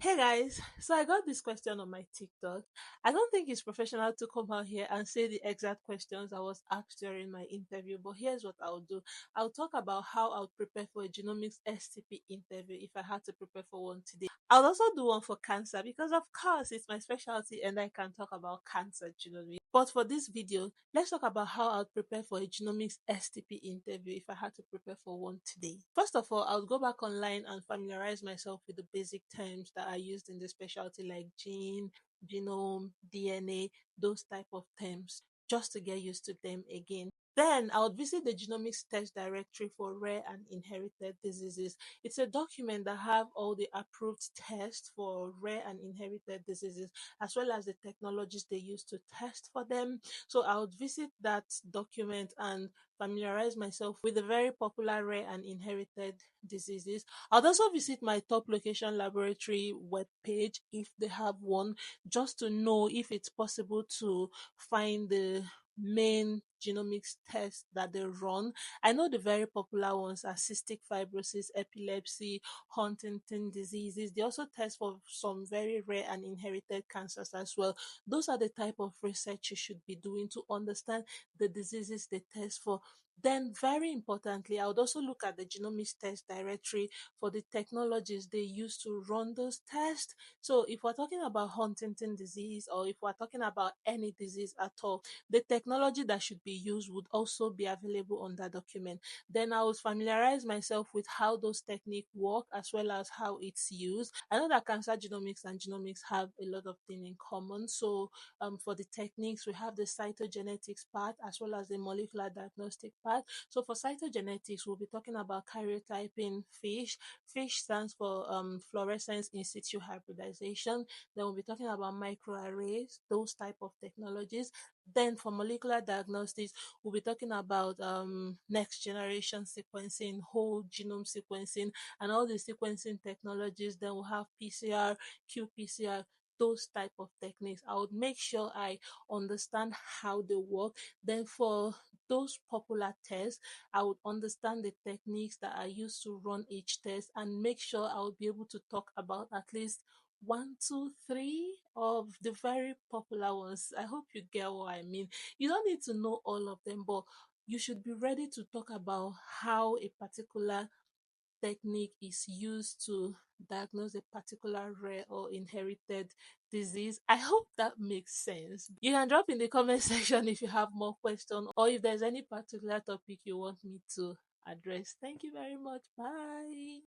Hey guys, so I got this question on my TikTok. I don't think it's professional to come out here and say the exact questions I was asked during my interview, but here's what I'll do. I'll talk about how I'll prepare for a Genomics STP interview if I had to prepare for one today. I'll also do one for cancer because, of course, it's my specialty and I can talk about cancer genomics. But for this video, let's talk about how I'll prepare for a Genomics STP interview if I had to prepare for one today. First of all, I'll go back online and familiarize myself with the basic terms that are used in the specialty like gene, genome, DNA, those type of terms, just to get used to them again. Then I would visit the genomics test directory for rare and inherited diseases. It's a document that have all the approved tests for rare and inherited diseases, as well as the technologies they use to test for them. So I would visit that document and familiarize myself with the very popular rare and inherited diseases. I'd also visit my top location laboratory webpage if they have one, just to know if it's possible to find the main genomics tests that they run. I know the very popular ones are cystic fibrosis, epilepsy, Huntington diseases. They also test for some very rare and inherited cancers as well. Those are the type of research you should be doing to understand the diseases they test for. Then, very importantly, I would also look at the genomics test directory for the technologies they use to run those tests. So, if we're talking about Huntington disease or if we're talking about any disease at all, the technology that should be used would also be available on that document. Then I would familiarize myself with how those techniques work as well as how it's used. I know that cancer genomics and genomics have a lot of things in common. So for the techniques, we have the cytogenetics part as well as the molecular diagnostic part. So for cytogenetics, we'll be talking about karyotyping fish. Fish stands for fluorescence in situ hybridization. Then we'll be talking about microarrays, those type of technologies. Then for molecular diagnostics, we'll be talking about next generation sequencing, whole genome sequencing, and all the sequencing technologies. Then we'll have PCR, qPCR, those type of techniques. I would make sure I understand how they work. Then for those popular tests, I would understand the techniques that are used to run each test and make sure I will be able to talk about at least one, two, three of the very popular ones. I hope you get what I mean. You don't need to know all of them, but you should be ready to talk about how a particular technique is used to diagnose a particular rare or inherited disease. I hope that makes sense. You can drop in the comment section if you have more questions or if there's any particular topic you want me to address. Thank you very much. Bye.